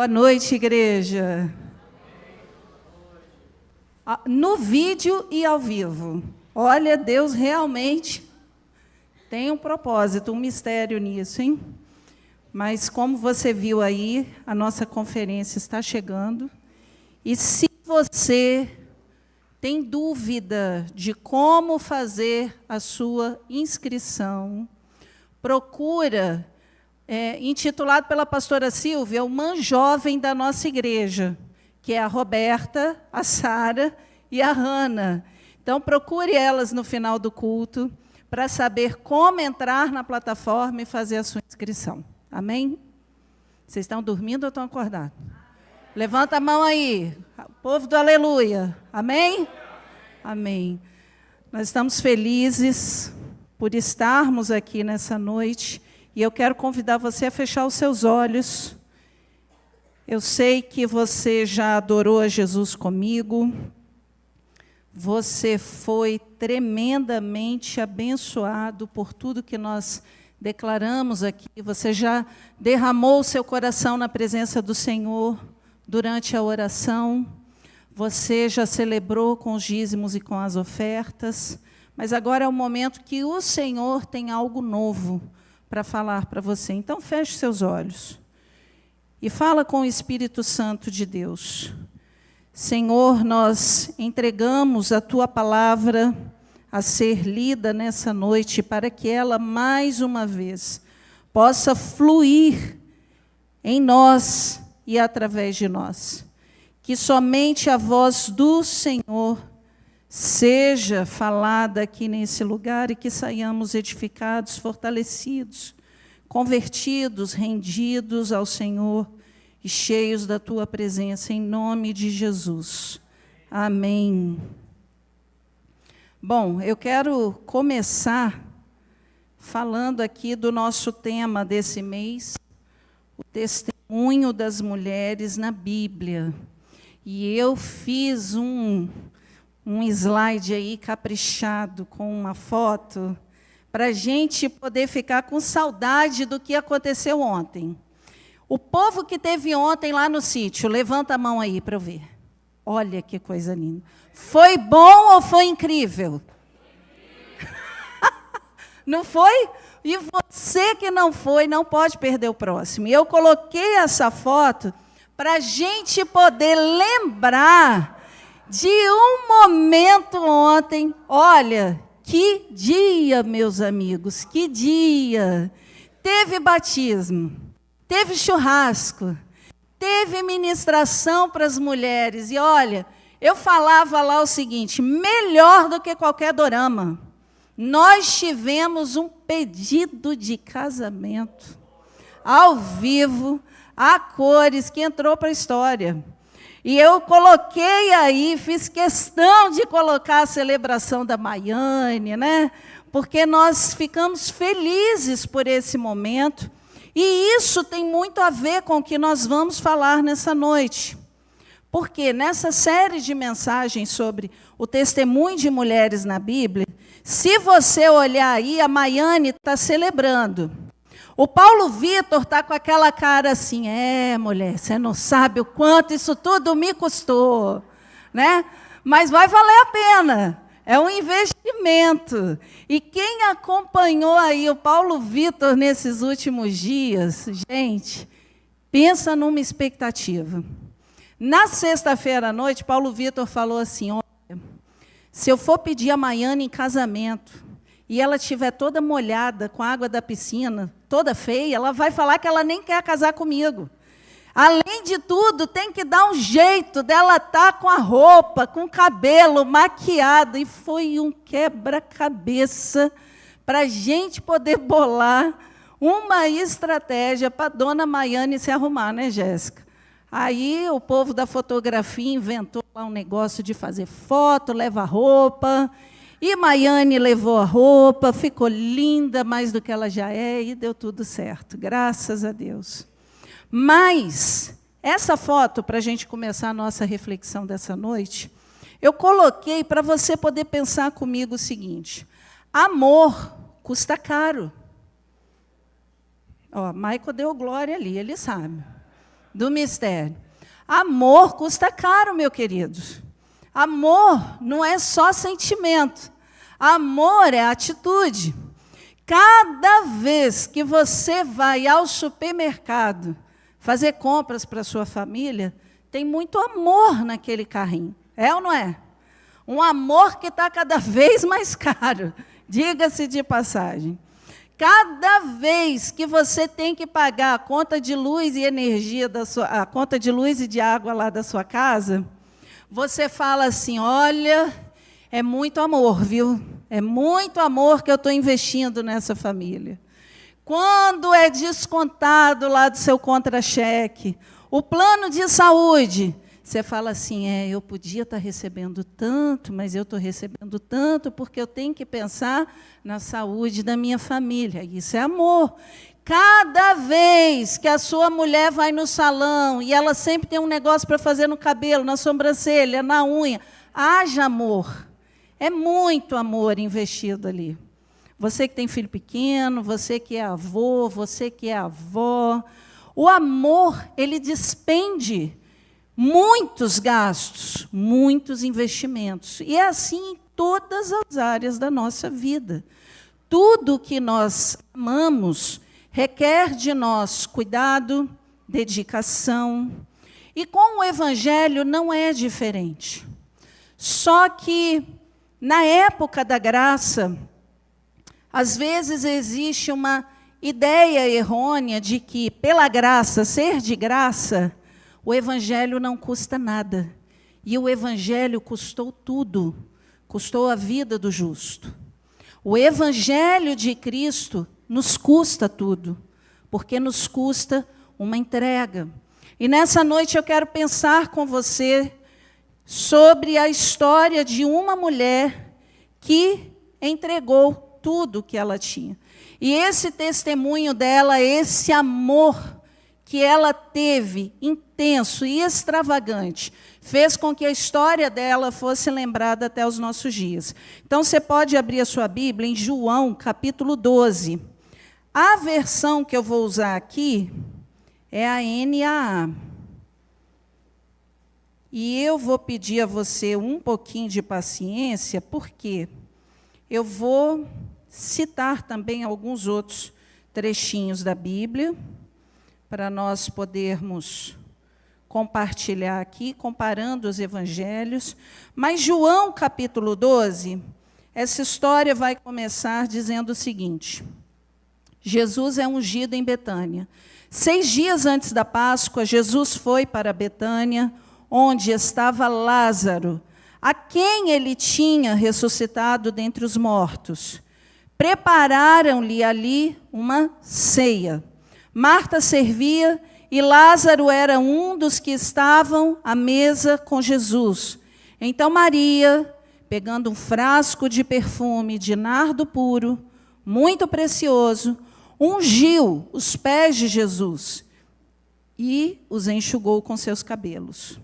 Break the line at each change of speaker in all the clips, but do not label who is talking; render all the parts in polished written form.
Boa noite, igreja. No vídeo e ao vivo. Olha, Deus realmente tem um propósito, um mistério nisso, hein? Mas, como você viu aí, a nossa conferência está chegando. E se você tem dúvida de como fazer a sua inscrição, procura, intitulado pela pastora Silvia, uma jovem da nossa igreja, que é a Roberta, a Sara e a Hanna. Então, procure elas no final do culto para saber como entrar na plataforma e fazer a sua inscrição. Amém? Vocês estão dormindo ou estão acordados? Levanta a mão aí, povo do aleluia. Amém? Amém. Nós estamos felizes por estarmos aqui nessa noite e eu quero convidar você a fechar os seus olhos. Eu sei que você já adorou a Jesus comigo. Você foi tremendamente abençoado por tudo que nós declaramos aqui. Você já derramou o seu coração na presença do Senhor durante a oração. Você já celebrou com os dízimos e com as ofertas. Mas agora é o momento que o Senhor tem algo novo para falar para você. Então, feche seus olhos e fala com o Espírito Santo de Deus. Senhor, nós entregamos a Tua palavra a ser lida nessa noite, para que ela, mais uma vez, possa fluir em nós e através de nós. Que somente a voz do Senhor seja falada aqui nesse lugar e que saiamos edificados, fortalecidos, convertidos, rendidos ao Senhor e cheios da Tua presença, em nome de Jesus. Amém. Bom, eu quero começar falando aqui do nosso tema desse mês, o testemunho das mulheres na Bíblia. E eu fiz um slide aí caprichado com uma foto para a gente poder ficar com saudade do que aconteceu ontem. O povo que teve ontem lá no sítio, levanta a mão aí para eu ver. Olha que coisa linda. Foi bom ou foi incrível? Não foi? E você que não foi, não pode perder o próximo. E eu coloquei essa foto para a gente poder lembrar de um momento ontem. Olha, que dia, meus amigos, que dia. Teve batismo, teve churrasco, teve ministração para as mulheres. E olha, eu falava lá o seguinte, melhor do que qualquer dorama. Nós tivemos um pedido de casamento, ao vivo, a cores, que entrou para a história. E eu coloquei aí, fiz questão de colocar a celebração da Maiane, né? Porque nós ficamos felizes por esse momento. E isso tem muito a ver com o que nós vamos falar nessa noite. Porque nessa série de mensagens sobre o testemunho de mulheres na Bíblia, se você olhar aí, a Maiane está celebrando. O Paulo Vitor está com aquela cara assim, mulher, você não sabe o quanto isso tudo me custou, né? Mas vai valer a pena, é um investimento. E quem acompanhou aí o Paulo Vitor nesses últimos dias, gente, pensa numa expectativa. Na sexta-feira à noite, Paulo Vitor falou assim, olha, se eu for pedir a Maiane em casamento, e ela estiver toda molhada com a água da piscina, toda feia, ela vai falar que ela nem quer casar comigo. Além de tudo, tem que dar um jeito dela estar com a roupa, com o cabelo maquiado. E foi um quebra-cabeça para a gente poder bolar uma estratégia para a dona Maiane se arrumar, né, Jéssica? Aí o povo da fotografia inventou lá um negócio de fazer foto, leva roupa. E Maiane levou a roupa, ficou linda mais do que ela já é e deu tudo certo, graças a Deus. Mas essa foto, para a gente começar a nossa reflexão dessa noite, eu coloquei para você poder pensar comigo o seguinte, amor custa caro. Ó, Michael deu glória ali, ele sabe. do mistério. Amor custa caro, meu querido. Amor não é só sentimento. Amor é atitude. Cada vez que você vai ao supermercado fazer compras para a sua família, tem muito amor naquele carrinho. É ou não é? Um amor que está cada vez mais caro. Diga-se de passagem. Cada vez que você tem que pagar a conta de luz e energia, a conta de luz e de água lá da sua casa, você fala assim, olha, é muito amor, viu? É muito amor que eu estou investindo nessa família. Quando é descontado lá do seu contra-cheque, o plano de saúde, você fala assim, eu podia estar recebendo tanto, mas eu estou recebendo tanto porque eu tenho que pensar na saúde da minha família. Isso é amor. Cada vez que a sua mulher vai no salão e ela sempre tem um negócio para fazer no cabelo, na sobrancelha, na unha, haja amor. É muito amor investido ali. Você que tem filho pequeno, você que é avô, você que é avó. O amor, ele despende muitos gastos, muitos investimentos. E é assim em todas as áreas da nossa vida. Tudo que nós amamos requer de nós cuidado, dedicação. E com o Evangelho não é diferente. Só que, na época da graça, às vezes existe uma ideia errônea de que, pela graça, ser de graça, o Evangelho não custa nada. E o Evangelho custou tudo. Custou a vida do justo. O Evangelho de Cristo nos custa tudo, porque nos custa uma entrega. E nessa noite eu quero pensar com você sobre a história de uma mulher que entregou tudo que ela tinha. E esse testemunho dela, esse amor que ela teve, intenso e extravagante, fez com que a história dela fosse lembrada até os nossos dias. Então, você pode abrir a sua Bíblia em João, capítulo 12. A versão que eu vou usar aqui é a NAA. E eu vou pedir a você um pouquinho de paciência, porque eu vou citar também alguns outros trechinhos da Bíblia, para nós podermos compartilhar aqui, comparando os evangelhos. Mas João, capítulo 12, essa história vai começar dizendo o seguinte: Jesus é ungido em Betânia. 6 dias antes da Páscoa, Jesus foi para Betânia, onde estava Lázaro, a quem ele tinha ressuscitado dentre os mortos. Prepararam-lhe ali uma ceia. Marta servia e Lázaro era um dos que estavam à mesa com Jesus. Então Maria, pegando um frasco de perfume de nardo puro, muito precioso, ungiu os pés de Jesus e os enxugou com seus cabelos.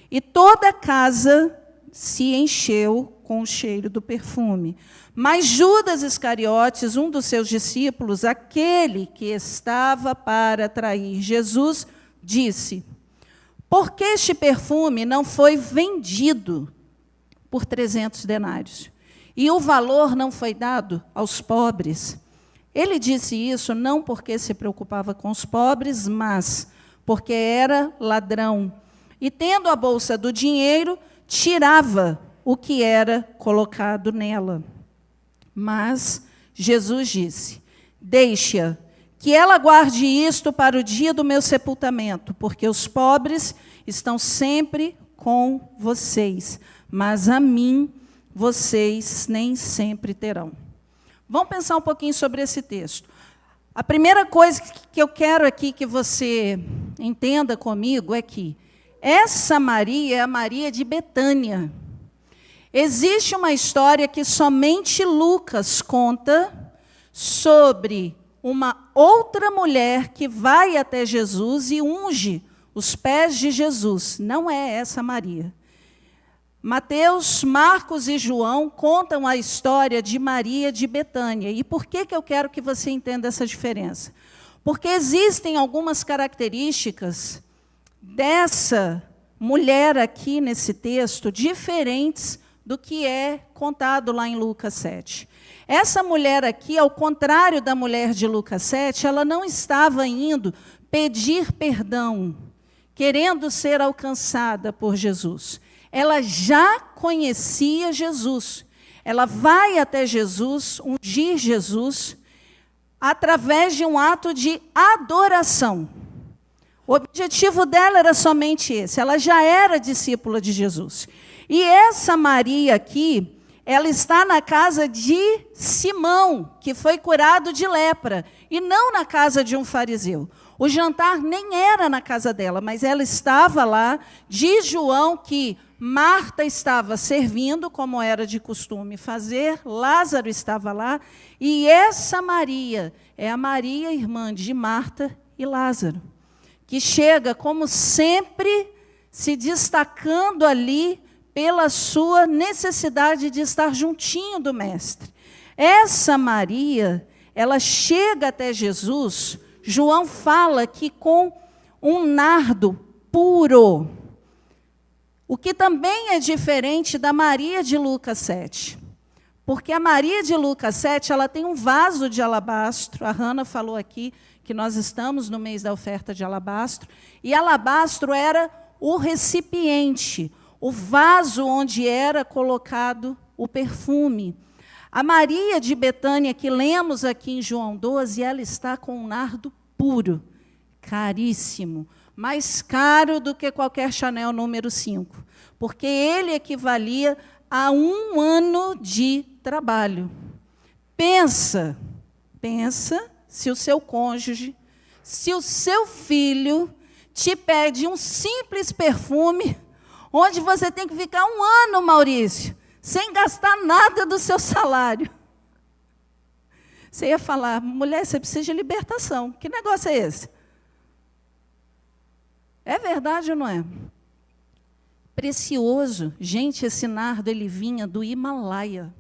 E toda a casa se encheu com o cheiro do perfume. Mas Judas Iscariotes, um dos seus discípulos, aquele que estava para trair Jesus, disse: por que este perfume não foi vendido por 300 denários? E o valor não foi dado aos pobres? Ele disse isso não porque se preocupava com os pobres, mas porque era ladrão. E tendo a bolsa do dinheiro, tirava o que era colocado nela. Mas Jesus disse: deixe-a, que ela guarde isto para o dia do meu sepultamento, porque os pobres estão sempre com vocês, mas a mim vocês nem sempre terão. Vamos pensar um pouquinho sobre esse texto. A primeira coisa que eu quero aqui que você entenda comigo é que essa Maria é a Maria de Betânia. Existe uma história que somente Lucas conta sobre uma outra mulher que vai até Jesus e unge os pés de Jesus. Não é essa Maria. Mateus, Marcos e João contam a história de Maria de Betânia. E por que eu quero que você entenda essa diferença? Porque existem algumas características dessa mulher aqui nesse texto diferentes do que é contado lá em Lucas 7. Essa mulher aqui, ao contrário da mulher de Lucas 7, ela não estava indo pedir perdão, querendo ser alcançada por Jesus. Ela já conhecia Jesus. Ela vai até Jesus, ungir Jesus, através de um ato de adoração. O objetivo dela era somente esse. Ela já era discípula de Jesus. E essa Maria aqui, ela está na casa de Simão, que foi curado de lepra, e não na casa de um fariseu. O jantar nem era na casa dela, mas ela estava lá. Diz João que Marta estava servindo, como era de costume fazer, Lázaro estava lá, e essa Maria é a Maria, irmã de Marta e Lázaro, que chega, como sempre, se destacando ali pela sua necessidade de estar juntinho do Mestre. Essa Maria, ela chega até Jesus, João fala que com um nardo puro, o que também é diferente da Maria de Lucas 7. Porque a Maria de Lucas 7, ela tem um vaso de alabastro, a Hannah falou aqui que nós estamos no mês da oferta de alabastro, e alabastro era o recipiente, o vaso onde era colocado o perfume. A Maria de Betânia, que lemos aqui em João 12, ela está com um nardo puro, caríssimo, mais caro do que qualquer Chanel número 5, porque ele equivalia a 1 ano de trabalho. Pensa se o seu cônjuge, se o seu filho te pede um simples perfume, onde você tem que ficar 1 ano, Maurício, sem gastar nada do seu salário. Você ia falar, mulher, você precisa de libertação. Que negócio é esse? É verdade ou não é? Precioso. Gente, esse nardo, ele vinha do Himalaia.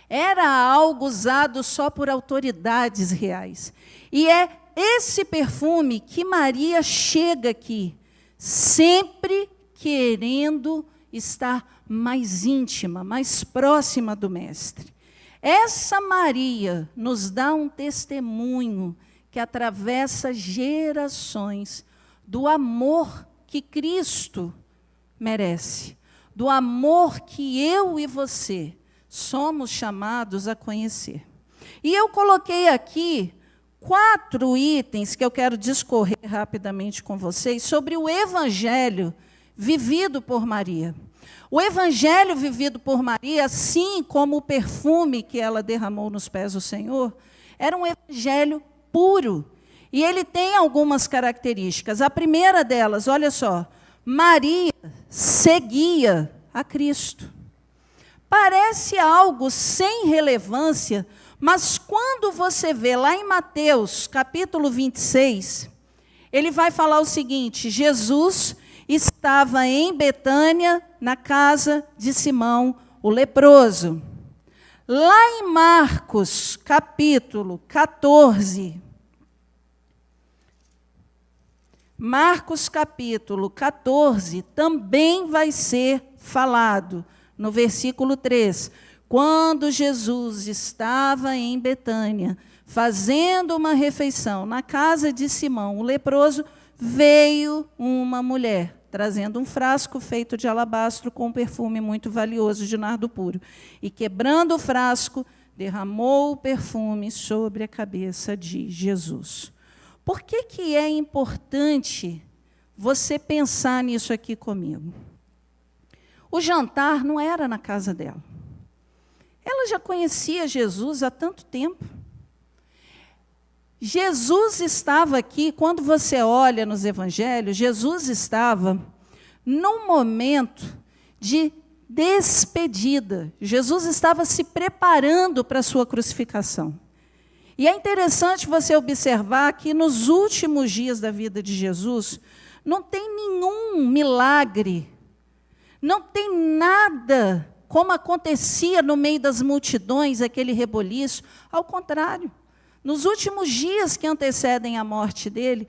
Era algo usado só por autoridades reais. E é esse perfume que Maria chega aqui, sempre querendo estar mais íntima, mais próxima do Mestre. Essa Maria nos dá um testemunho que atravessa gerações do amor que Cristo merece, do amor que eu e você somos chamados a conhecer. E eu coloquei aqui 4 itens que eu quero discorrer rapidamente com vocês sobre o evangelho vivido por Maria. O evangelho vivido por Maria, assim como o perfume que ela derramou nos pés do Senhor, era um evangelho puro. E ele tem algumas características. A primeira delas, olha só, Maria seguia a Cristo. Parece algo sem relevância, mas quando você vê lá em Mateus, capítulo 26, ele vai falar o seguinte: Jesus estava em Betânia, na casa de Simão, o leproso. Lá em Marcos, capítulo 14, Marcos, capítulo 14, também vai ser falado, no versículo 3, quando Jesus estava em Betânia, fazendo uma refeição na casa de Simão, o leproso, veio uma mulher, trazendo um frasco feito de alabastro com um perfume muito valioso de nardo puro. E, quebrando o frasco, derramou o perfume sobre a cabeça de Jesus. Por que é importante você pensar nisso aqui comigo? O jantar não era na casa dela. Ela já conhecia Jesus há tanto tempo. Jesus estava aqui, quando você olha nos evangelhos, Jesus estava num momento de despedida. Jesus estava se preparando para a sua crucificação. E é interessante você observar que nos últimos dias da vida de Jesus, não tem nenhum milagre, não tem nada como acontecia no meio das multidões, aquele reboliço. Ao contrário, nos últimos dias que antecedem a morte dele,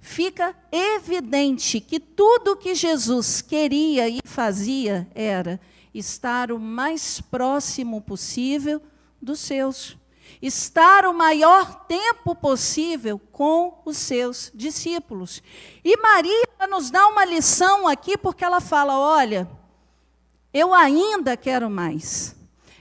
fica evidente que tudo que Jesus queria e fazia era estar o mais próximo possível dos seus, estar o maior tempo possível com os seus discípulos. E Maria nos dá uma lição aqui, porque ela fala, olha, eu ainda quero mais.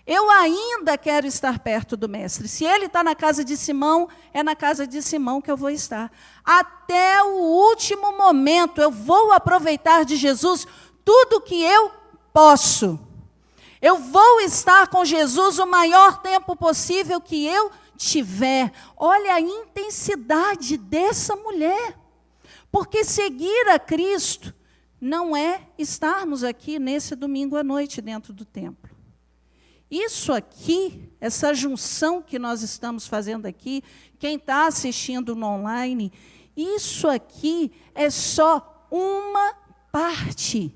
Eu ainda quero estar perto do Mestre. Se ele está na casa de Simão, é na casa de Simão que eu vou estar. Até o último momento, eu vou aproveitar de Jesus tudo que eu posso. Eu vou estar com Jesus o maior tempo possível que eu tiver. Olha a intensidade dessa mulher. Porque seguir a Cristo não é estarmos aqui nesse domingo à noite dentro do templo. Isso aqui, essa junção que nós estamos fazendo aqui, quem está assistindo no online, isso aqui é só uma parte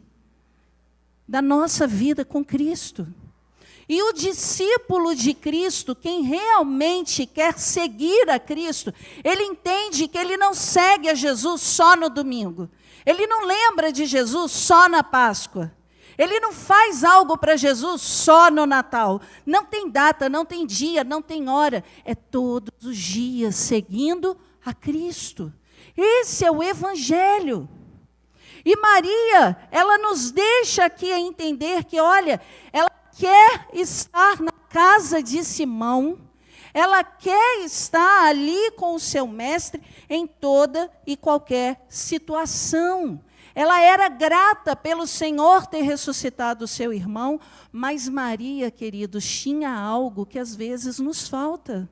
da nossa vida com Cristo. E o discípulo de Cristo, quem realmente quer seguir a Cristo, ele entende que ele não segue a Jesus só no domingo. Ele não lembra de Jesus só na Páscoa. Ele não faz algo para Jesus só no Natal. Não tem data, não tem dia, não tem hora. É todos os dias seguindo a Cristo. Esse é o Evangelho. E Maria, ela nos deixa aqui a entender que, olha, ela quer estar na casa de Simão, ela quer estar ali com o seu mestre em toda e qualquer situação. Ela era grata pelo Senhor ter ressuscitado o seu irmão, mas Maria, queridos, tinha algo que às vezes nos falta.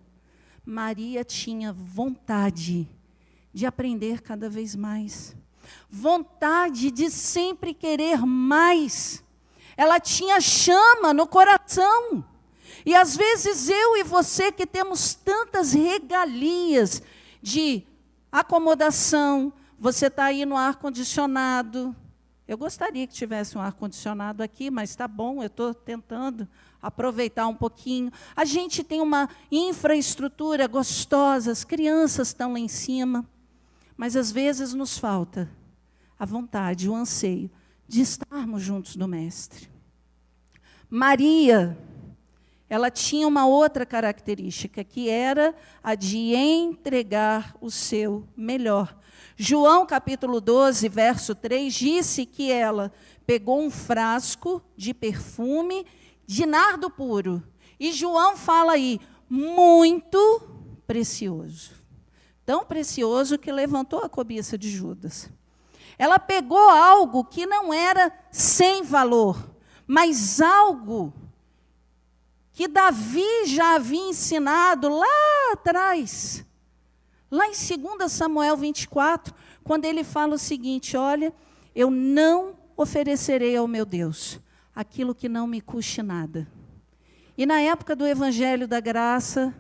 Maria tinha vontade de aprender cada vez mais. Vontade de sempre querer mais. Ela tinha chama no coração. E às vezes eu e você que temos tantas regalias de acomodação, você está aí no ar-condicionado. Eu gostaria que tivesse um ar-condicionado aqui, mas está bom, eu estou tentando aproveitar um pouquinho. A gente tem uma infraestrutura gostosa, as crianças estão lá em cima, mas às vezes nos falta a vontade, o anseio de estarmos juntos do Mestre. Maria, ela tinha uma outra característica, que era a de entregar o seu melhor. João, capítulo 12, verso 3, disse que ela pegou um frasco de perfume de nardo puro. E João fala aí, muito precioso. Tão precioso que levantou a cobiça de Judas. Ela pegou algo que não era sem valor, mas algo que Davi já havia ensinado lá atrás. Lá em 2 Samuel 24, quando ele fala o seguinte, olha, eu não oferecerei ao meu Deus aquilo que não me custe nada. E na época do Evangelho da Graça,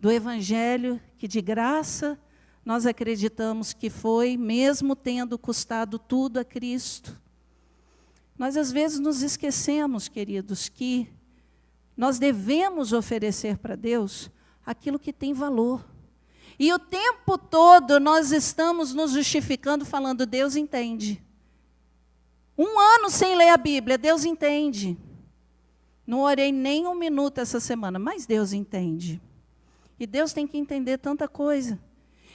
do Evangelho que de graça nós acreditamos que foi, mesmo tendo custado tudo a Cristo. Nós às vezes nos esquecemos, queridos, que nós devemos oferecer para Deus aquilo que tem valor. E o tempo todo nós estamos nos justificando, falando, Deus entende. 1 ano sem ler a Bíblia, Deus entende. Não orei nem 1 minuto essa semana, mas Deus entende. E Deus tem que entender tanta coisa.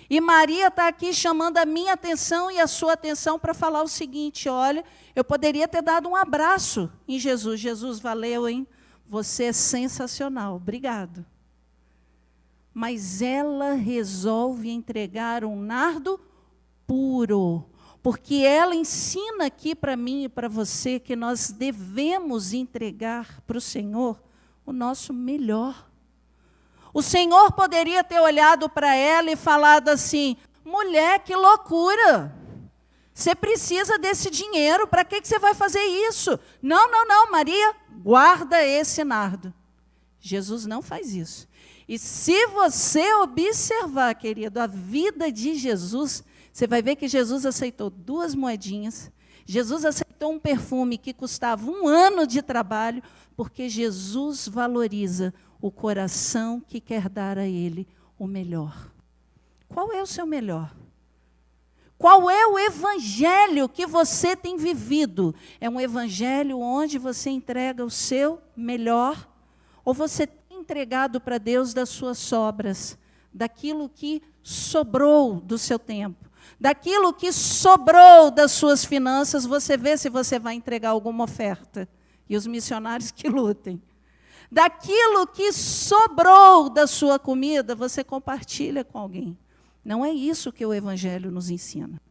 E Maria está aqui chamando a minha atenção e a sua atenção para falar o seguinte, olha, eu poderia ter dado um abraço em Jesus. Jesus, valeu, hein? Você é sensacional, obrigado. Mas ela resolve entregar um nardo puro, porque ela ensina aqui para mim e para você que nós devemos entregar para o Senhor o nosso melhor. O Senhor poderia ter olhado para ela e falado assim, mulher, que loucura, você precisa desse dinheiro, para que você vai fazer isso? Não, não, não, Maria, guarda esse nardo. Jesus não faz isso. E se você observar, querido, a vida de Jesus, você vai ver que Jesus aceitou 2 moedinhas, Jesus aceitou um perfume que custava 1 ano de trabalho, porque Jesus valoriza o coração que quer dar a Ele o melhor. Qual é o seu melhor? Qual é o evangelho que você tem vivido? É um evangelho onde você entrega o seu melhor? Ou você tem entregado para Deus das suas sobras, daquilo que sobrou do seu tempo, daquilo que sobrou das suas finanças? Você vê se você vai entregar alguma oferta. E os missionários que lutem. Daquilo que sobrou da sua comida, você compartilha com alguém. Não é isso que o Evangelho nos ensina.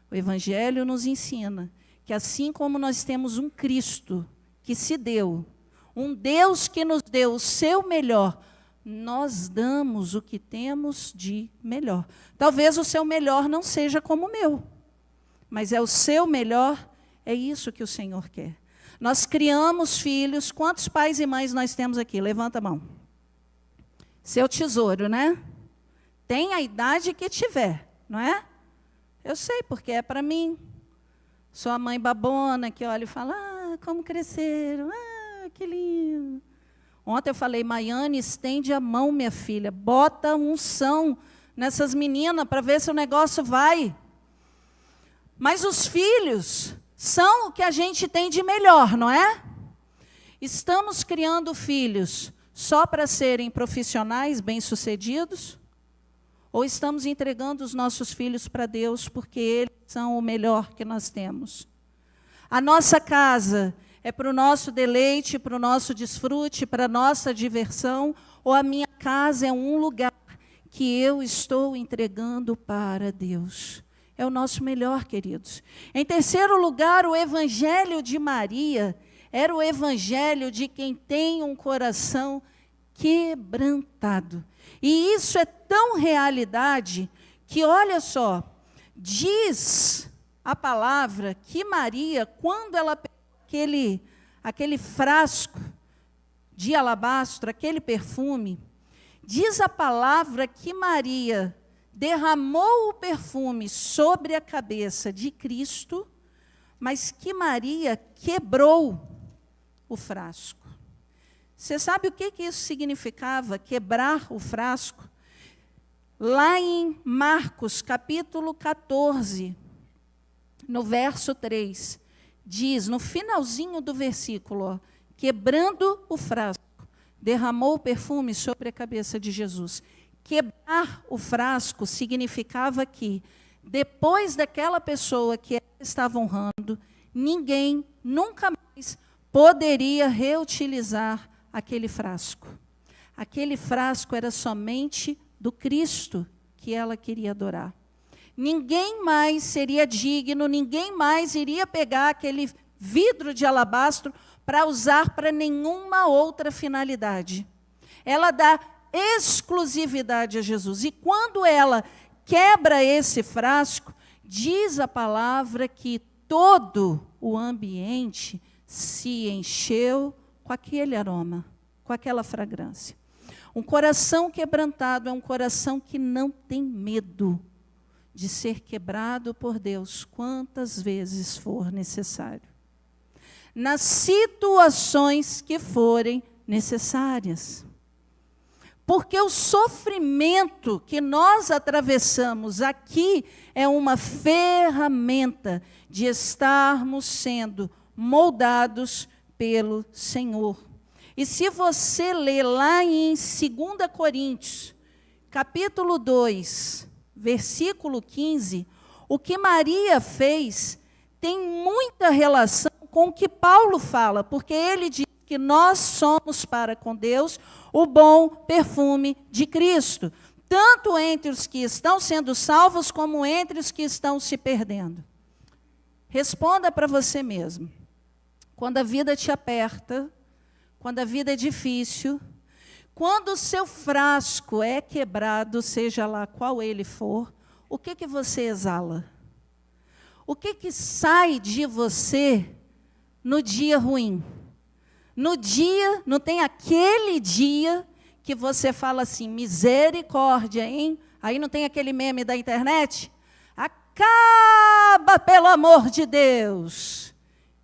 O Evangelho nos ensina que assim como nós temos um Cristo que se deu, um Deus que nos deu o seu melhor, nós damos o que temos de melhor. Talvez o seu melhor não seja como o meu, mas é o seu melhor, é isso que o Senhor quer. Nós criamos filhos, quantos pais e mães nós temos aqui? Levanta a mão. Seu tesouro, né? Tem a idade que tiver, não é? Eu sei, porque é para mim. Sou a mãe babona que olha e fala, como cresceram, que lindo. Ontem eu falei, Maiane, estende a mão, minha filha, bota unção nessas meninas para ver se o negócio vai. Mas os filhos são o que a gente tem de melhor, não é? Estamos criando filhos só para serem profissionais bem-sucedidos? Ou estamos entregando os nossos filhos para Deus porque eles são o melhor que nós temos? A nossa casa é para o nosso deleite, para o nosso desfrute, para a nossa diversão? Ou a minha casa é um lugar que eu estou entregando para Deus? É o nosso melhor, queridos. Em terceiro lugar, o Evangelho de Maria era o Evangelho de quem tem um coração quebrantado. E isso é tão realidade que, olha só, diz a palavra que Maria, quando ela pegou aquele frasco de alabastro, aquele perfume, diz a palavra que Maria derramou o perfume sobre a cabeça de Cristo, mas que Maria quebrou o frasco. Você sabe o que isso significava, quebrar o frasco? Lá em Marcos, capítulo 14, no verso 3, diz, no finalzinho do versículo, quebrando o frasco, derramou o perfume sobre a cabeça de Jesus. Quebrar o frasco significava que, depois daquela pessoa que ela estava honrando, ninguém nunca mais poderia reutilizar aquele frasco. Aquele frasco era somente do Cristo que ela queria adorar. Ninguém mais seria digno, ninguém mais iria pegar aquele vidro de alabastro para usar para nenhuma outra finalidade. Ela dá exclusividade a Jesus. E quando ela quebra esse frasco, diz a palavra que todo o ambiente se encheu com aquele aroma, com aquela fragrância. Um coração quebrantado é um coração que não tem medo de ser quebrado por Deus quantas vezes for necessário. Nas situações que forem necessárias. Porque o sofrimento que nós atravessamos aqui é uma ferramenta de estarmos sendo moldados pelo Senhor. E se você ler lá em 2 Coríntios, capítulo 2, versículo 15, o que Maria fez tem muita relação com o que Paulo fala, porque ele diz que nós somos para com Deus o bom perfume de Cristo, tanto entre os que estão sendo salvos, como entre os que estão se perdendo. Responda para você mesmo. Quando a vida te aperta, quando a vida é difícil, quando o seu frasco é quebrado, seja lá qual ele for, o que você exala? O que sai de você no dia ruim? No dia, não tem aquele dia que você fala assim, misericórdia, hein? Aí não tem aquele meme da internet? Acaba, pelo amor de Deus!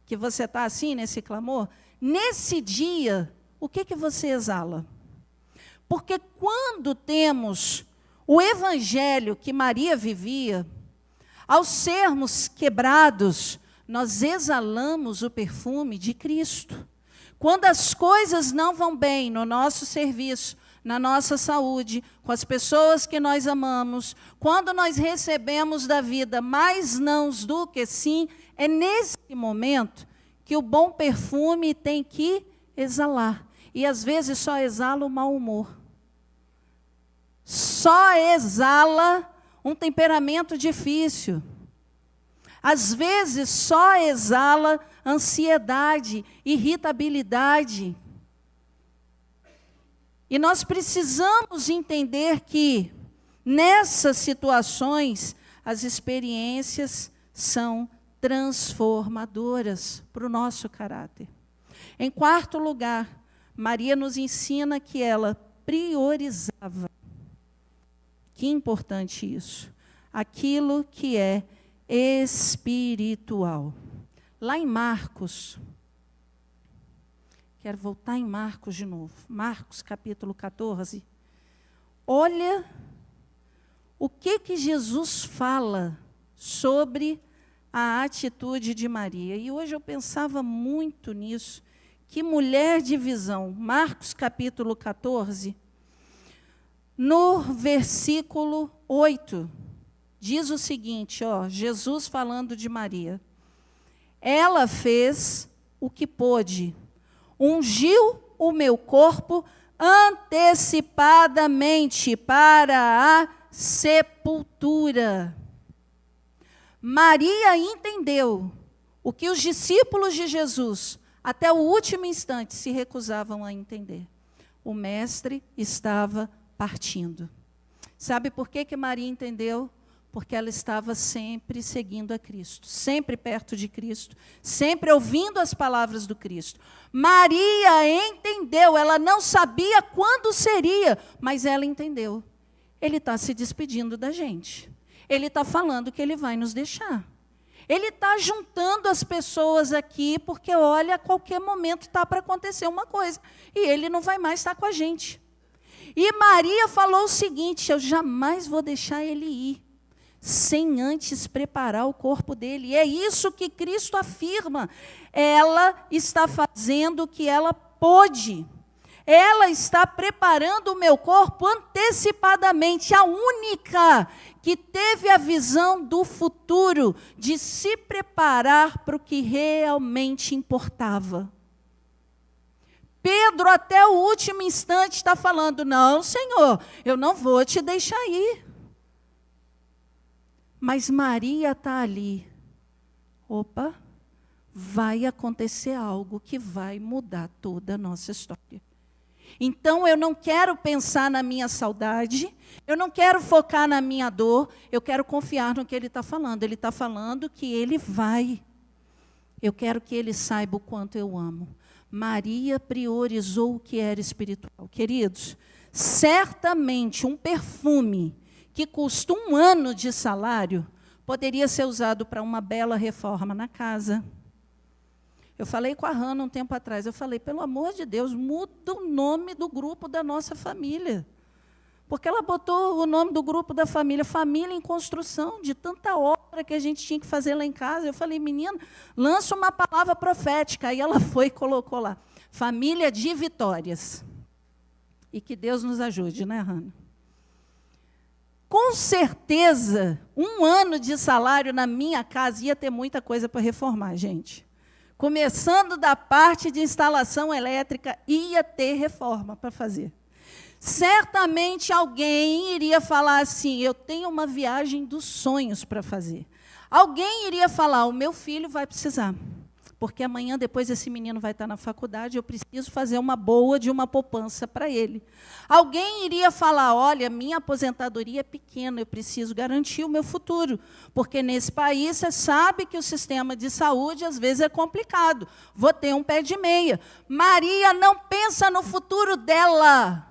Que você está assim, nesse clamor. Nesse dia, o que você exala? Porque quando temos o evangelho que Maria vivia, Ao sermos quebrados, nós exalamos o perfume de Cristo. Quando as coisas não vão bem no nosso serviço, na nossa saúde, com as pessoas que nós amamos, quando nós recebemos da vida mais nãos do que sim, é nesse momento que o bom perfume tem que exalar. E às vezes só exala o mau humor. Só exala um temperamento difícil. Às vezes só exala ansiedade, irritabilidade. E nós precisamos entender que, nessas situações, as experiências são transformadoras para o nosso caráter. Em quarto lugar, Maria nos ensina que ela priorizava. Que importante isso. Aquilo que é espiritual. Lá em Marcos, quero voltar em Marcos de novo. Marcos, capítulo 14. Olha o que Jesus fala sobre a atitude de Maria. E hoje eu pensava muito nisso. Que mulher de visão. Marcos, capítulo 14, no versículo 8, diz o seguinte, Jesus falando de Maria. Ela fez o que pôde. Ungiu o meu corpo antecipadamente para a sepultura. Maria entendeu o que os discípulos de Jesus, até o último instante, se recusavam a entender. O mestre estava partindo. Sabe por que Maria entendeu? Porque ela estava sempre seguindo a Cristo, sempre perto de Cristo, sempre ouvindo as palavras do Cristo. Maria entendeu, ela não sabia quando seria, mas ela entendeu. Ele está se despedindo da gente. Ele está falando que ele vai nos deixar. Ele está juntando as pessoas aqui, porque, olha, a qualquer momento está para acontecer uma coisa. E ele não vai mais estar com a gente. E Maria falou o seguinte, eu jamais vou deixar ele ir, sem antes preparar o corpo dele. E é isso que Cristo afirma. Ela está fazendo o que ela pôde. Ela está preparando o meu corpo antecipadamente. A única que teve a visão do futuro, de se preparar para o que realmente importava. Pedro, até o último instante, está falando, não, Senhor, eu não vou te deixar ir. Mas Maria está ali. Opa, vai acontecer algo que vai mudar toda a nossa história. Então, eu não quero pensar na minha saudade, eu não quero focar na minha dor, eu quero confiar no que Ele está falando. Ele está falando que Ele vai. Eu quero que Ele saiba o quanto eu amo. Maria priorizou o que era espiritual. Queridos, certamente um perfume que custa 1 ano de salário, poderia ser usado para uma bela reforma na casa. Eu falei com a Hannah um tempo atrás, eu falei, pelo amor de Deus, muda o nome do grupo da nossa família. Porque ela botou o nome do grupo da família, Família em Construção, de tanta obra que a gente tinha que fazer lá em casa. Eu falei, menina, lança uma palavra profética. Aí ela foi e colocou lá, Família de Vitórias. E que Deus nos ajude, né, Hannah? Com certeza, 1 ano de salário na minha casa ia ter muita coisa para reformar, gente. Começando da parte de instalação elétrica, ia ter reforma para fazer. Certamente alguém iria falar assim, eu tenho uma viagem dos sonhos para fazer. Alguém iria falar, o meu filho vai precisar. Porque amanhã, depois, esse menino vai estar na faculdade, eu preciso fazer uma boa de uma poupança para ele. Alguém iria falar, olha, minha aposentadoria é pequena, eu preciso garantir o meu futuro. Porque nesse país, você sabe que o sistema de saúde, às vezes, é complicado. Vou ter um pé de meia. Maria não pensa no futuro dela.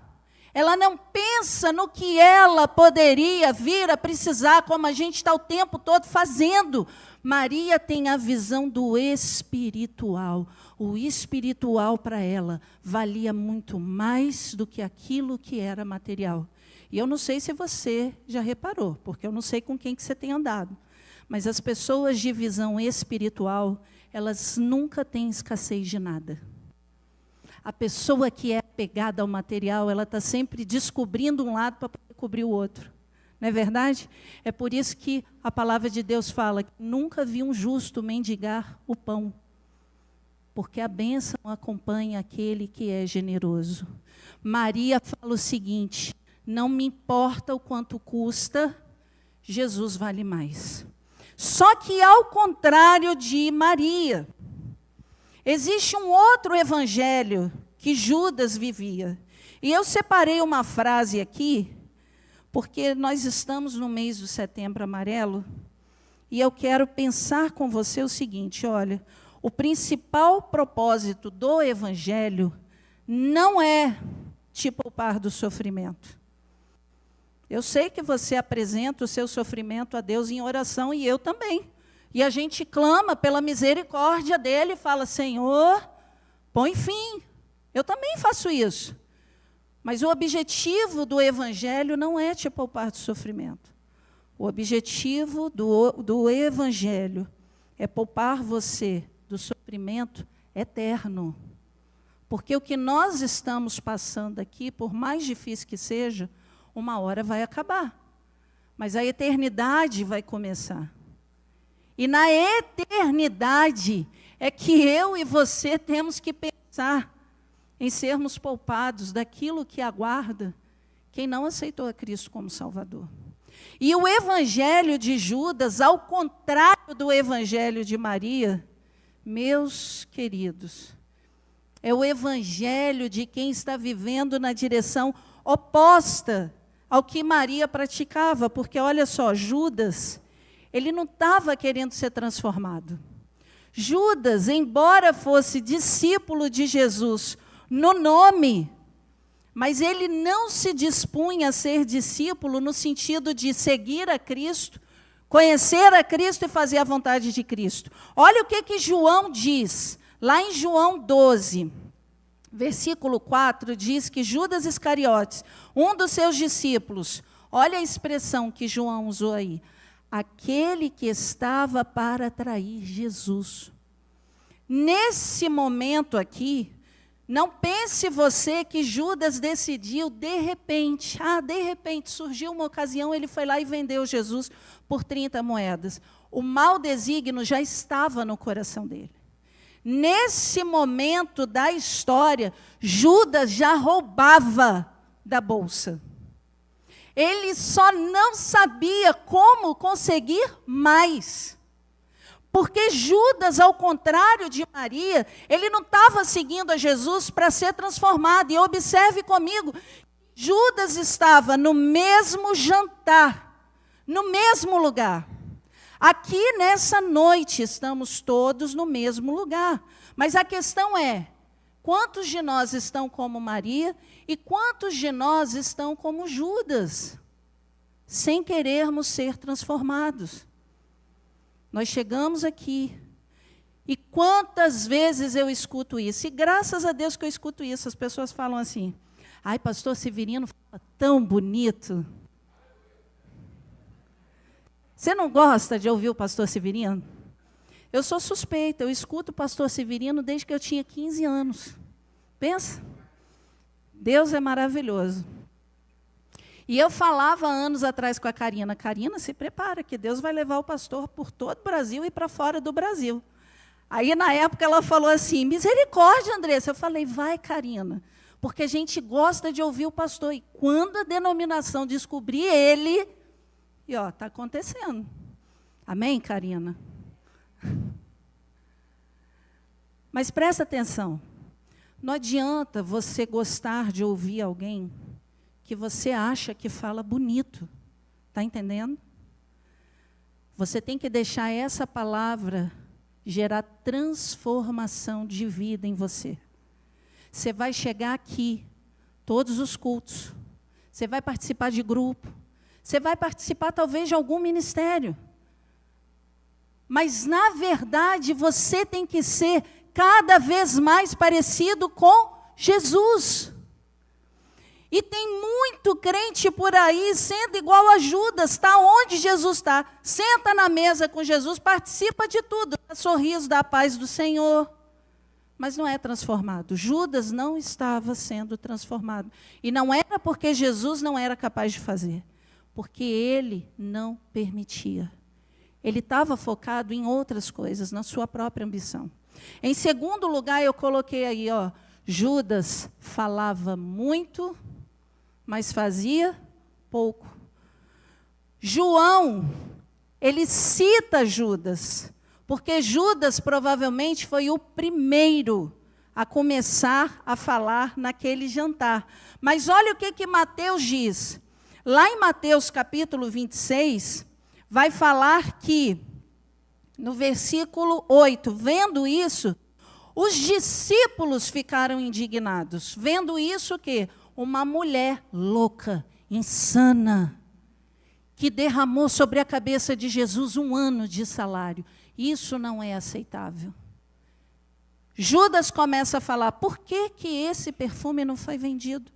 Ela não pensa no que ela poderia vir a precisar, como a gente está o tempo todo fazendo. Maria tem a visão do espiritual. O espiritual para ela valia muito mais do que aquilo que era material. E eu não sei se você já reparou, porque eu não sei com quem que você tem andado. Mas as pessoas de visão espiritual, elas nunca têm escassez de nada. A pessoa que é apegada ao material, ela está sempre descobrindo um lado para poder cobrir o outro. Não é verdade? É por isso que a palavra de Deus fala que nunca vi um justo mendigar o pão. Porque a bênção acompanha aquele que é generoso. Maria fala o seguinte: não me importa o quanto custa, Jesus vale mais. Só que ao contrário de Maria, existe um outro evangelho que Judas vivia. E eu separei uma frase aqui, porque nós estamos no mês do Setembro Amarelo, e eu quero pensar com você o seguinte: olha, o principal propósito do evangelho não é te poupar do sofrimento. Eu sei que você apresenta o seu sofrimento a Deus em oração, e eu também. E a gente clama pela misericórdia dele e fala: Senhor, põe fim. Eu também faço isso. Mas o objetivo do evangelho não é te poupar do sofrimento. O objetivo do evangelho é poupar você do sofrimento eterno. Porque o que nós estamos passando aqui, por mais difícil que seja, uma hora vai acabar. Mas a eternidade vai começar. E na eternidade é que eu e você temos que pensar em sermos poupados daquilo que aguarda quem não aceitou a Cristo como Salvador. E o evangelho de Judas, ao contrário do evangelho de Maria, meus queridos, é o evangelho de quem está vivendo na direção oposta ao que Maria praticava. Porque, olha só, Judas, ele não estava querendo ser transformado. Judas, embora fosse discípulo de Jesus no nome, mas ele não se dispunha a ser discípulo no sentido de seguir a Cristo, conhecer a Cristo e fazer a vontade de Cristo. Olha o que João diz, lá em João 12, versículo 4, diz que Judas Iscariotes, um dos seus discípulos, olha a expressão que João usou aí, aquele que estava para trair Jesus. Nesse momento aqui, não pense você que Judas decidiu de repente surgiu uma ocasião, ele foi lá e vendeu Jesus por 30 moedas. O mau desígnio já estava no coração dele. Nesse momento da história, Judas já roubava da bolsa. Ele só não sabia como conseguir mais. Porque Judas, ao contrário de Maria, ele não estava seguindo a Jesus para ser transformado. E observe comigo, Judas estava no mesmo jantar, no mesmo lugar. Aqui nessa noite estamos todos no mesmo lugar. Mas a questão é, quantos de nós estão como Maria e quantos de nós estão como Judas, sem querermos ser transformados? Nós chegamos aqui, e quantas vezes eu escuto isso, e graças a Deus que eu escuto isso, as pessoas falam assim, ai, pastor Severino fala tão bonito. Você não gosta de ouvir o pastor Severino? Eu sou suspeita, eu escuto o pastor Severino desde que eu tinha 15 anos. Pensa, Deus é maravilhoso. E eu falava anos atrás com a Karina, Karina, se prepara, que Deus vai levar o pastor por todo o Brasil e para fora do Brasil. Aí, na época, ela falou assim, misericórdia, Andressa. Eu falei, vai, Karina, porque a gente gosta de ouvir o pastor. E quando a denominação descobrir ele, e ó, está acontecendo. Amém, Karina? Mas presta atenção, não adianta você gostar de ouvir alguém que você acha que fala bonito. Está entendendo? Você tem que deixar essa palavra gerar transformação de vida em você. Você vai chegar aqui, todos os cultos. Você vai participar de grupo. Você vai participar talvez de algum ministério. Mas, na verdade, você tem que ser cada vez mais parecido com Jesus. E tem muito crente por aí sendo igual a Judas, está onde Jesus está. Senta na mesa com Jesus, participa de tudo, dá sorriso, dá a paz do Senhor. Mas não é transformado. Judas não estava sendo transformado. E não era porque Jesus não era capaz de fazer, porque ele não permitia. Ele estava focado em outras coisas, na sua própria ambição. Em segundo lugar, eu coloquei aí, Judas falava muito, mas fazia pouco. João, ele cita Judas, porque Judas provavelmente foi o primeiro a começar a falar naquele jantar. Mas olha o que Mateus diz. Lá em Mateus capítulo 26, vai falar que, no versículo 8, vendo isso, os discípulos ficaram indignados. Vendo isso o quê? Uma mulher louca, insana, que derramou sobre a cabeça de Jesus 1 ano de salário. Isso não é aceitável. Judas começa a falar, por que esse perfume não foi vendido?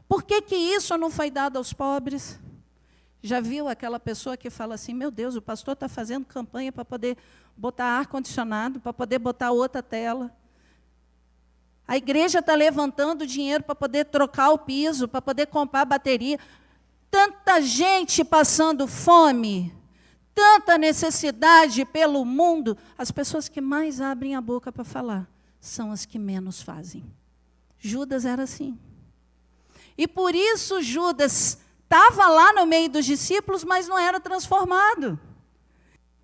Por que isso não foi dado aos pobres? Já viu aquela pessoa que fala assim, meu Deus, o pastor está fazendo campanha para poder botar ar-condicionado, para poder botar outra tela. A igreja está levantando dinheiro para poder trocar o piso, para poder comprar bateria. Tanta gente passando fome, tanta necessidade pelo mundo. As pessoas que mais abrem a boca para falar são as que menos fazem. Judas era assim. E por isso Judas estava lá no meio dos discípulos, mas não era transformado.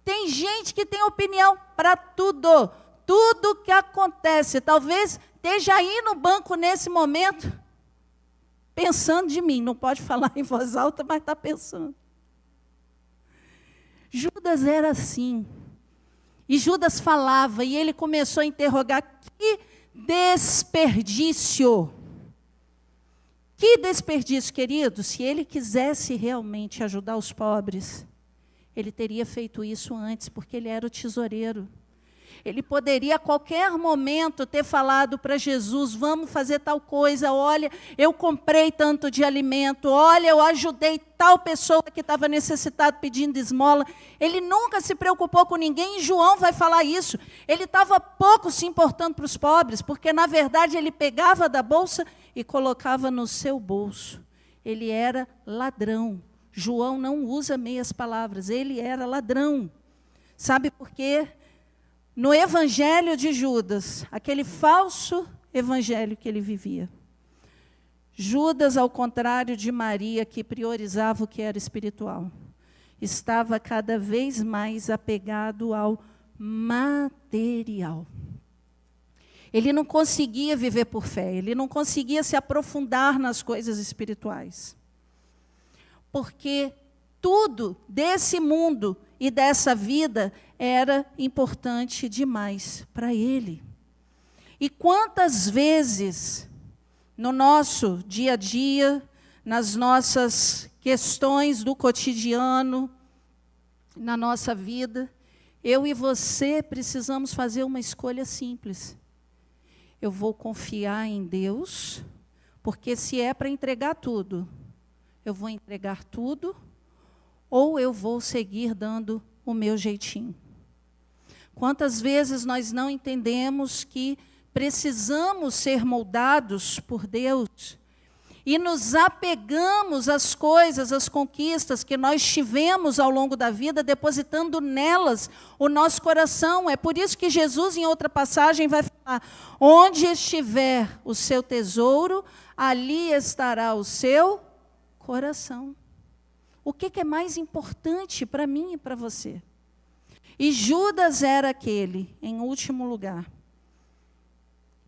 Tem gente que tem opinião para tudo. Tudo que acontece. Talvez esteja aí no banco nesse momento, pensando de mim. Não pode falar em voz alta, mas está pensando. Judas era assim. E Judas falava, e ele começou a interrogar, que desperdício. Que desperdício, querido. Se ele quisesse realmente ajudar os pobres, ele teria feito isso antes, porque ele era o tesoureiro. Ele poderia a qualquer momento ter falado para Jesus, vamos fazer tal coisa, olha, eu comprei tanto de alimento, olha, eu ajudei tal pessoa que estava necessitada pedindo esmola. Ele nunca se preocupou com ninguém, e João vai falar isso. Ele estava pouco se importando para os pobres, porque na verdade ele pegava da bolsa e colocava no seu bolso. Ele era ladrão. João não usa meias palavras, ele era ladrão. Sabe por quê? No evangelho de Judas, aquele falso evangelho que ele vivia, Judas, ao contrário de Maria, que priorizava o que era espiritual, estava cada vez mais apegado ao material. Ele não conseguia viver por fé, ele não conseguia se aprofundar nas coisas espirituais. Porque tudo desse mundo e dessa vida era importante demais para ele. E quantas vezes, no nosso dia a dia, nas nossas questões do cotidiano, na nossa vida, eu e você precisamos fazer uma escolha simples. Eu vou confiar em Deus, porque se é para entregar tudo, eu vou entregar tudo, ou eu vou seguir dando o meu jeitinho. Quantas vezes nós não entendemos que precisamos ser moldados por Deus e nos apegamos às coisas, às conquistas que nós tivemos ao longo da vida, depositando nelas o nosso coração. É por isso que Jesus, em outra passagem, vai falar, onde estiver o seu tesouro, ali estará o seu coração. O que é mais importante para mim e para você? E Judas era aquele, em último lugar,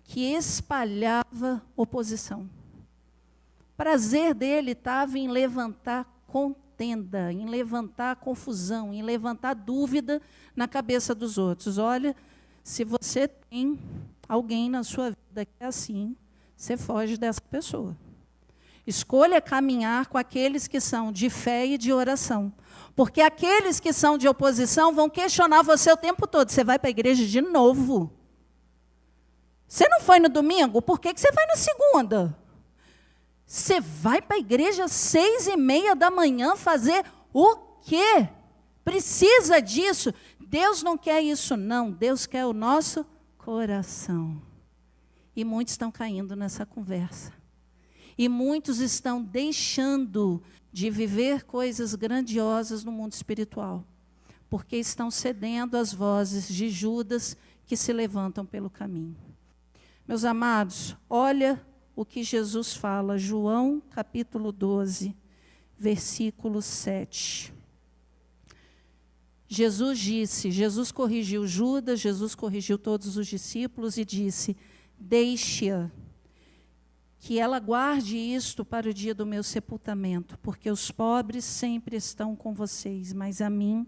que espalhava oposição. O prazer dele estava em levantar contenda, em levantar confusão, em levantar dúvida na cabeça dos outros. Olha, se você tem alguém na sua vida que é assim, você foge dessa pessoa. Escolha caminhar com aqueles que são de fé e de oração. Porque aqueles que são de oposição vão questionar você o tempo todo. Você vai para a igreja de novo? Você não foi no domingo? Por que você vai na segunda? Você vai para a igreja às 6:30 da manhã fazer o quê? Precisa disso? Deus não quer isso, não. Deus quer o nosso coração. E muitos estão caindo nessa conversa. E muitos estão deixando de viver coisas grandiosas no mundo espiritual, porque estão cedendo às vozes de Judas que se levantam pelo caminho. Meus amados, olha o que Jesus fala, João capítulo 12, versículo 7. Jesus corrigiu Judas, Jesus corrigiu todos os discípulos e disse: deixe-a, que ela guarde isto para o dia do meu sepultamento, porque os pobres sempre estão com vocês, mas a mim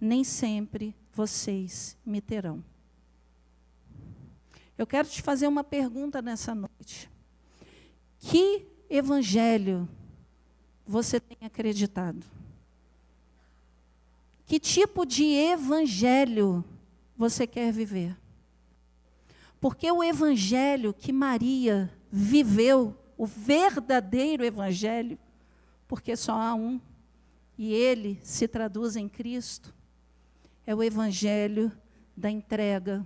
nem sempre vocês me terão. Eu quero te fazer uma pergunta nessa noite. Que evangelho você tem acreditado? Que tipo de evangelho você quer viver? Porque o evangelho que Maria viveu, o verdadeiro evangelho, porque só há um, e ele se traduz em Cristo, é o evangelho da entrega,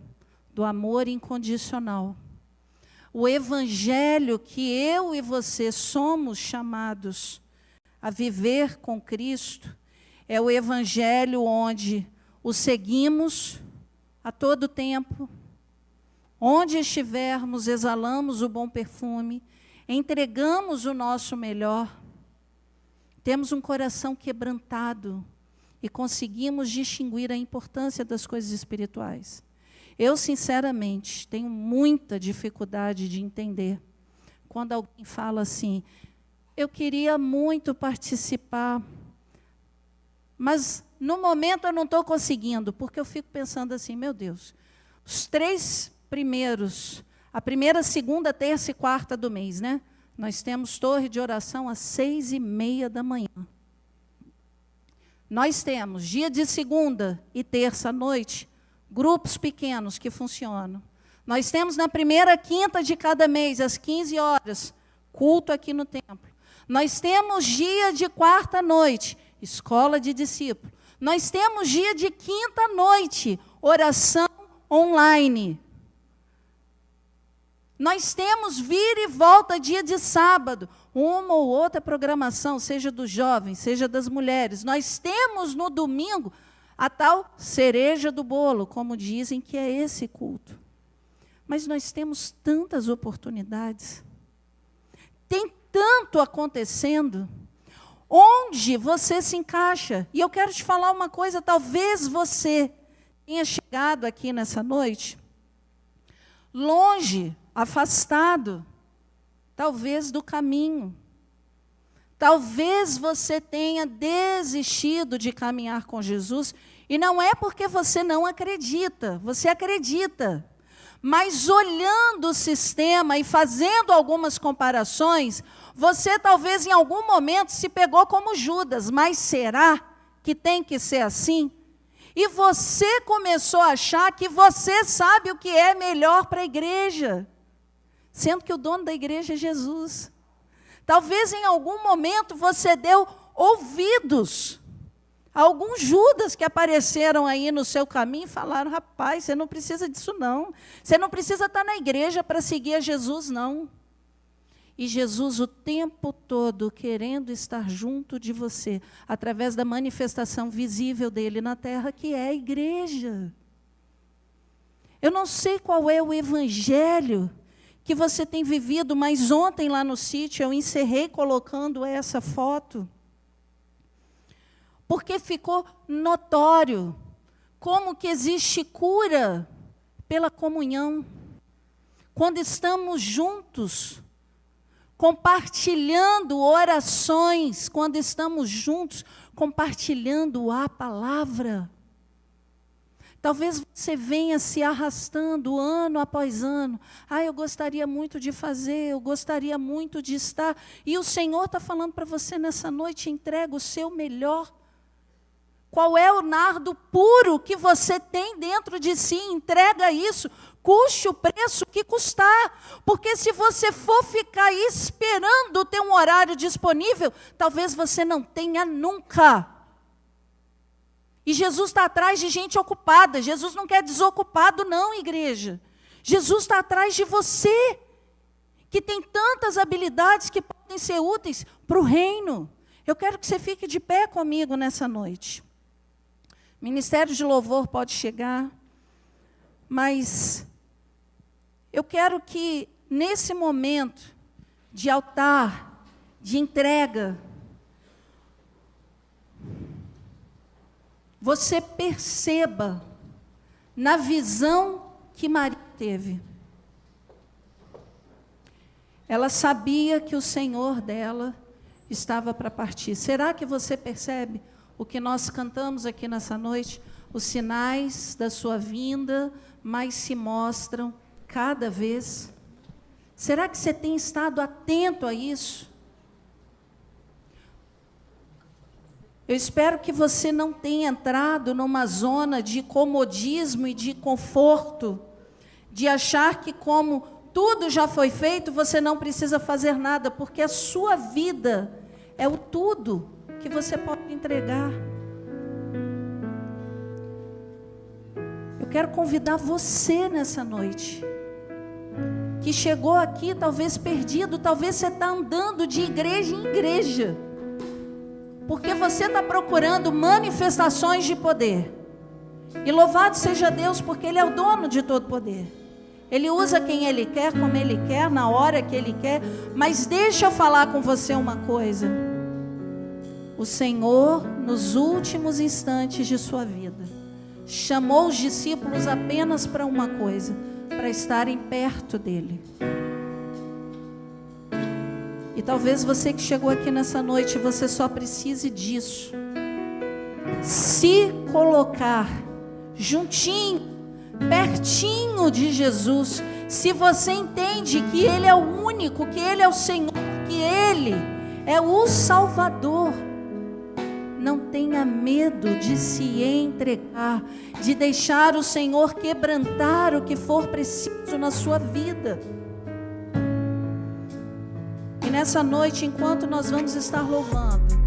do amor incondicional. O evangelho que eu e você somos chamados a viver com Cristo é o evangelho onde o seguimos a todo tempo, onde estivermos, exalamos o bom perfume, entregamos o nosso melhor, temos um coração quebrantado e conseguimos distinguir a importância das coisas espirituais. Eu, sinceramente, tenho muita dificuldade de entender quando alguém fala assim: eu queria muito participar, mas no momento eu não estou conseguindo, porque eu fico pensando assim, meu Deus, os 3 primeiros, a primeira, segunda, terça e quarta do mês, né? Nós temos torre de oração às 6:30 da manhã. Nós temos dia de segunda e terça à noite, grupos pequenos que funcionam. Nós temos na primeira quinta de cada mês, às 15 horas, culto aqui no templo. Nós temos dia de quarta noite, escola de discípulo. Nós temos dia de quinta noite, oração online. Nós temos vir e volta dia de sábado, uma ou outra programação, seja dos jovens, seja das mulheres. Nós temos no domingo a tal cereja do bolo, como dizem que é esse culto. Mas nós temos tantas oportunidades, tem tanto acontecendo, onde você se encaixa. E eu quero te falar uma coisa, talvez você tenha chegado aqui nessa noite, longe, afastado, talvez do caminho. Talvez você tenha desistido de caminhar com Jesus, e não é porque você não acredita, você acredita. Mas olhando o sistema e fazendo algumas comparações, você talvez em algum momento se pegou como Judas, mas será que tem que ser assim? E você começou a achar que você sabe o que é melhor para a igreja, sendo que o dono da igreja é Jesus. Talvez em algum momento você deu ouvidos a alguns Judas que apareceram aí no seu caminho e falaram: rapaz, você não precisa disso não. Você não precisa estar na igreja para seguir a Jesus, não. E Jesus o tempo todo querendo estar junto de você, através da manifestação visível dele na terra, que é a igreja. Eu não sei qual é o evangelho que você tem vivido, mas ontem lá no sítio eu encerrei colocando essa foto, porque ficou notório como que existe cura pela comunhão. Quando estamos juntos, compartilhando orações, quando estamos juntos, compartilhando a palavra. Talvez você venha se arrastando ano após ano. Eu gostaria muito de fazer, eu gostaria muito de estar. E o Senhor está falando para você nessa noite: entrega o seu melhor. Qual é o nardo puro que você tem dentro de si? Entrega isso. custe o preço que custar. Porque se você for ficar esperando ter um horário disponível, talvez você não tenha nunca. E Jesus está atrás de gente ocupada. Jesus não quer desocupado não, igreja. Jesus está atrás de você, que tem tantas habilidades que podem ser úteis para o reino. Eu quero que você fique de pé comigo nessa noite. Ministério de Louvor pode chegar, mas eu quero que nesse momento de altar, de entrega, você perceba na visão que Maria teve. Ela sabia que o Senhor dela estava para partir. Será que você percebe o que nós cantamos aqui nessa noite? Os sinais da sua vinda mais se mostram cada vez. Será que você tem estado atento a isso? Eu espero que você não tenha entrado numa zona de comodismo e de conforto, de achar que como tudo já foi feito, você não precisa fazer nada, porque a sua vida é o tudo que você pode entregar. Eu quero convidar você nessa noite, que chegou aqui talvez perdido, talvez você está andando de igreja em igreja, porque você está procurando manifestações de poder. E louvado seja Deus, porque Ele é o dono de todo poder. Ele usa quem Ele quer, como Ele quer, na hora que Ele quer. Mas deixa eu falar com você uma coisa. O Senhor, nos últimos instantes de sua vida, chamou os discípulos apenas para uma coisa: para estarem perto dEle. E talvez você que chegou aqui nessa noite, você só precise disso. Se colocar juntinho, pertinho de Jesus. Se você entende que Ele é o único, que Ele é o Senhor, que Ele é o Salvador, não tenha medo de se entregar, de deixar o Senhor quebrantar o que for preciso na sua vida. E nessa noite, enquanto nós vamos estar louvando,